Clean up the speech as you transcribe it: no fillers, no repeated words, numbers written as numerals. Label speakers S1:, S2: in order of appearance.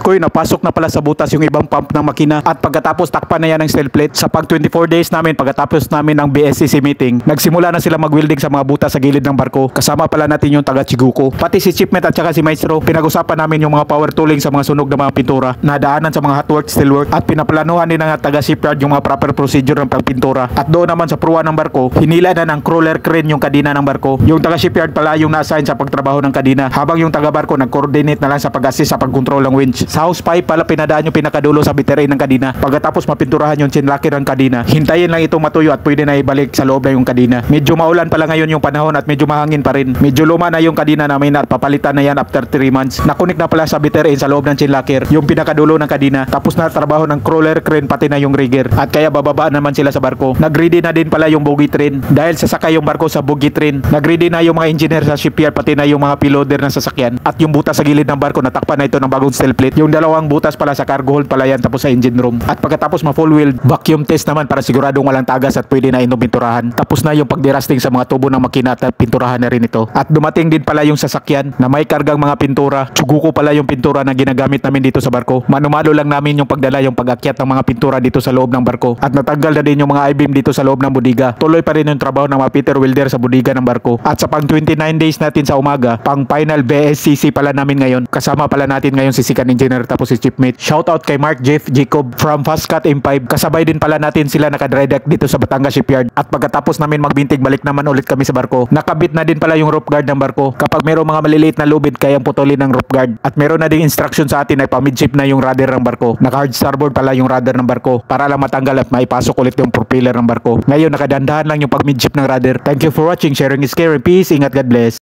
S1: ko napasok na pala sa butas yung ibang pump ng makina at pagkatapos takpan na yan ng steel plate. Sa pag 24 days namin pagkatapos namin ng BSCC meeting, nagsimula na sila mag-welding sa mga butas sa gilid ng barko. Kasama pala natin yung taga Chiguko. Pati si Chipmet at saka si Maestro, pinag-usapan namin yung mga power tooling sa mga sunog ng mga pintura, nadaanan sa mga hot work, steel work at pinaplanuhan din ng taga shipyard yung mga proper procedure ng pagpintura. At doon naman sa pruwa ng barko, hinila na ng crawler crane yung kadina ng barko. Yung taga shipyard pala yung na-assign sa pagtrabaho ng kadina, habang yung taga barko nag-coordinate na lang sa pag-assist sa pag-control ng winch. Sa house pipe pala pinadaan yung pinakadulo sa biterin ng kadina. Pagkatapos mapinturahan yung chinlocker ng kadina, hintayin lang itong matuyo at pwede na ibalik sa loob na yung kadina. Medyo maulan pala ngayon yung panahon at medyo mahangin pa rin. Medyo luma na yung kadina namin at papalitan na yan after 3 months. Nakunik na pala sa biterin sa loob ng chinlocker yung pinakadulo ng kadina. Tapos na trabaho ng crawler crane pati na yung rigger. At kaya bababa naman sila sa barko. Nagready na din pala yung bogie train dahil sasakay yung barko sa bogie train. Nagready na yung mga engineer sa shipyard pati na yung mga piloder ng sasakyan. At yung butas sa gilid ng barko natakpan na ito ng bagong steel plate. Yung dalawang butas pala sa cargo hold pala yan tapos sa engine room. At pagkatapos ma-full wheel, vacuum test naman para siguradong walang tagas at pwede na itong pinturahan. Tapos na yung pagdirasting sa mga tubo ng makina at pinturahan na rin ito. At dumating din pala yung sasakyan na may kargang mga pintura. Chiguko pala yung pintura na ginagamit namin dito sa barko. Manumalo lang namin yung pagdala yung pag-akyat ng mga pintura dito sa loob ng barko. At natanggal na din yung mga I-beam dito sa loob ng budiga. Tuloy pa rin yung trabaho ng mga Peter welder sa budiga ng barko. At sa pang 29 days natin sa umaga, pang final BSCC pala namin ngayon. Kasama pala natin ngayon si Sikan Engineer tapos si Chipmate. Shoutout kay Mark Jeff Jacob from Fastcut M5. Kasabay din pala natin sila naka-dry deck dito sa Batangas Shipyard. At pagkatapos namin magbintig, balik naman ulit kami sa barko. Nakabit na din pala yung rope guard ng barko. Kapag mayroong mga maliliit na lubid, kayang putulin ng rope guard. At meron na ding instruction sa atin ay pa-midship na yung rudder ng barko. Naka-hard starboard pala yung rudder ng barko para lang matanggal at maipasok ulit yung propeller ng barko. Ngayon nakadandahan lang yung pag-midship ng rudder. Thank you for watching. Sharing is caring. Peace. Ingat. God bless.